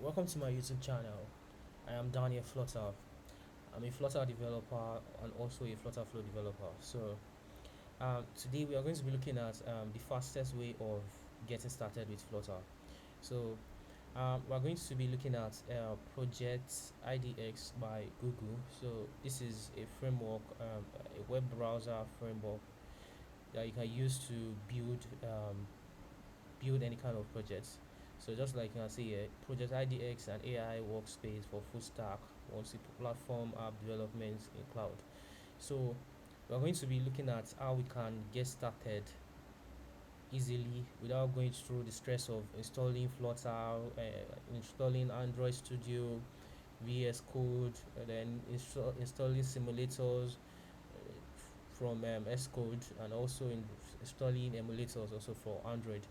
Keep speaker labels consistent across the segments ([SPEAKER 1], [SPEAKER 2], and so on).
[SPEAKER 1] Welcome to my YouTube channel. I am Daniel Flutter. I'm a Flutter developer and also a Flutter Flow developer. Today we are going to be looking at the fastest way of getting started with Flutter. We're going to be looking at Project IDX by Google. So this is a framework, a web browser framework that you can use to build any kind of projects. So just like you can see here, Project IDX and AI workspace for full stack multi-platform app development in cloud. So we're going to be looking at how we can get started easily without going through the stress of installing Flutter, installing Android Studio, VS Code, and then installing simulators from Xcode, and also installing emulators also for Android.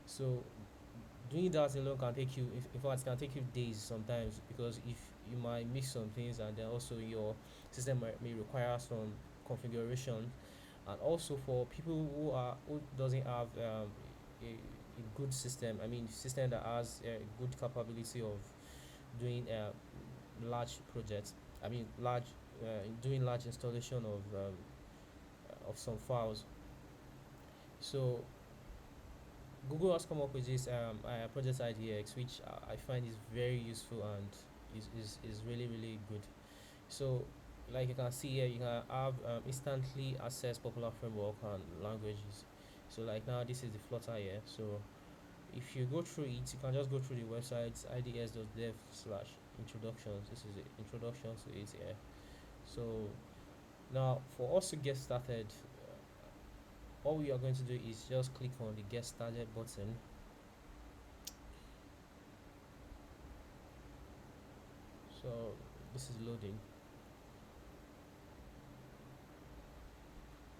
[SPEAKER 1] So doing that alone can take you, in fact, can take you days sometimes, because if you might miss some things, and then also your system may require some configuration. And also for people who doesn't have a good system, I mean system that has a good capability of doing large projects, I mean large doing large installation of some files. So Google has come up with this Project IDX, which I find is very useful and is really really good. So, like you can see here, you can have instantly access popular framework and languages. So, like now, this is the Flutter here. So, if you go through it, you can just go through the website ids.dev/introductions. This is the introduction to it here. So, now for us to get started, all we are going to do is just click on the Get Started button. So, this is loading.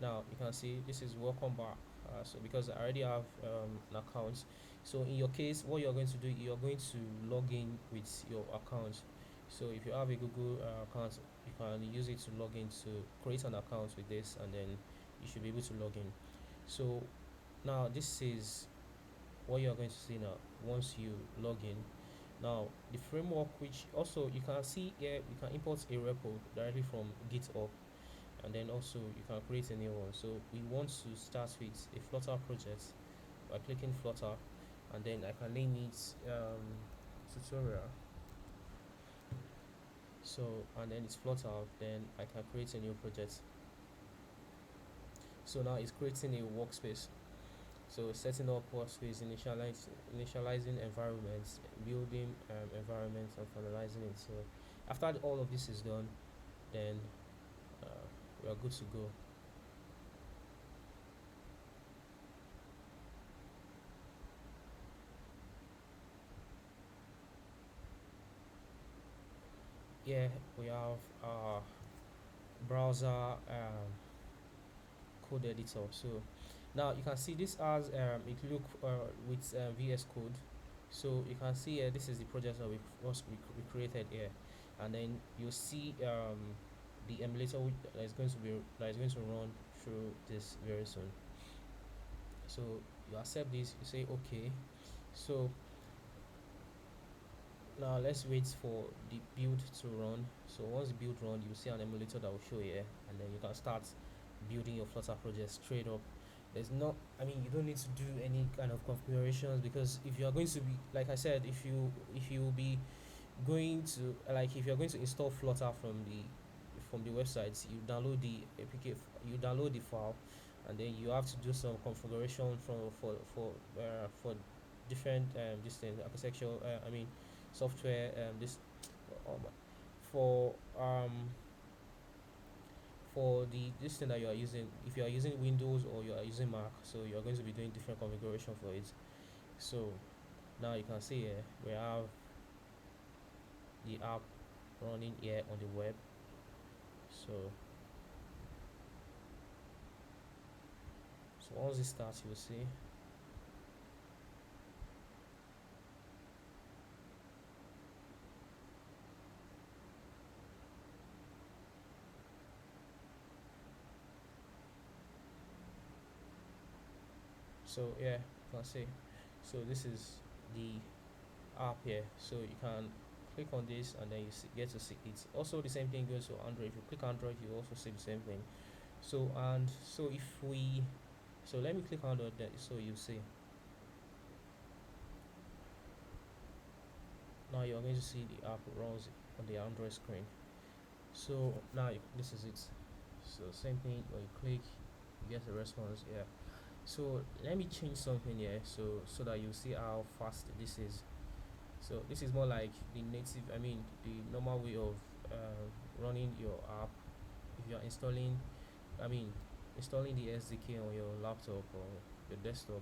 [SPEAKER 1] Now you can see this is welcome back. So because I already have an account, so in your case, what you're going to do, you're going to log in with your account. So if you have a Google account, you can use it to log in, to create an account with this, and then you should be able to log in. So now this is what you're going to see now once you log in. Now the framework, which also you can see here, you can import a repo directly from GitHub, and then also you can create a new one. So we want to start with a Flutter project by clicking Flutter, and then I can name it tutorial. So, and then it's Flutter, then I can create a new project. So now it's creating a workspace. So setting up workspace, initializing environments, building environments, and finalizing it. So after all of this is done, then we are good to go. Yeah, we have browser code editor. So now you can see this as it look with VS Code. So you can see this is the project that we created here, and then you see the emulator that is going to run through this very soon. So you accept this, you say okay. So now let's wait for the build to run. So once the build run, you see an emulator that will show here, and then you can start building your Flutter project straight up. There's not, I mean, you don't need to do any kind of configurations, because if you are going to be, like I said, if you will be going to, like, if you're going to install Flutter from the website, you download the APK, you download the file, and then you have to do some configuration for different this thing architecture. I mean, software. This um, for for the this thing that you are using. If you are using Windows or you are using Mac, so you are going to be doing different configuration for it. So now you can see here we have the app running here on the web. So once it starts, you will see. So yeah, you can see. So this is the app here, so you can click on this and then you get to see it. Also the same thing goes for Android. If you click Android, you also see the same thing. So and so if we so let me click on that, so you see now you're going to see the app runs on the Android screen. So now this is it. So same thing when you click, you get a response. Yeah. So let me change something here, so that you see how fast this is. So this is more like the native, I mean the normal way of running your app. If you're installing, I mean installing the SDK on your laptop or your desktop.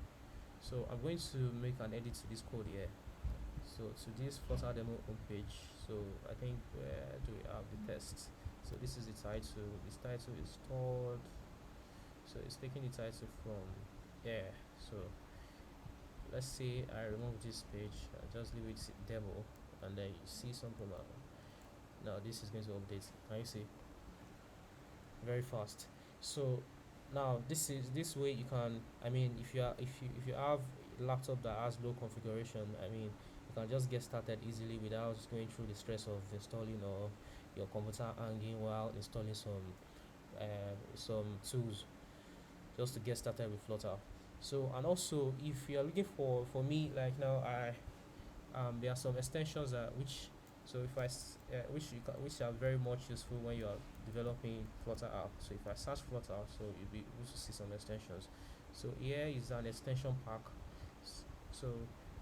[SPEAKER 1] So I'm going to make an edit to this code here. So to this Flutter demo homepage. So I think where do we have the test? So this is the title. This title is stored. So it's taking the title from here. So let's say I remove this page and just leave it demo, and then you see something now this is going to update. Can you see? Very fast. So now this way you can, I mean if you have a laptop that has low configuration, I mean you can just get started easily without going through the stress of installing or your computer hanging while installing some tools just to get started with Flutter. So and also if you are looking for me like now I there are some extensions which so if which which are very much useful when you are developing Flutter app. So if I search Flutter, so you'll be able to see some extensions. So here is an extension pack. So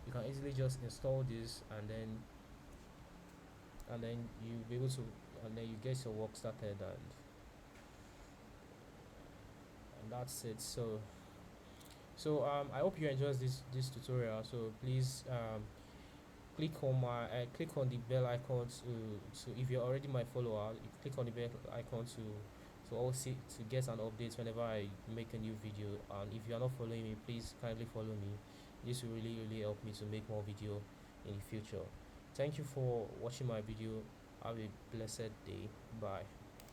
[SPEAKER 1] you can easily just install this and then you'll be able to and then you get your work started and that's it. So I hope you enjoyed this tutorial. So please click on the bell icon to if you're already my follower, you click on the bell icon to also to get an update whenever I make a new video. And if you are not following me, please kindly follow me. This will really help me to make more video in the future. Thank you for watching my video. Have a blessed day. Bye.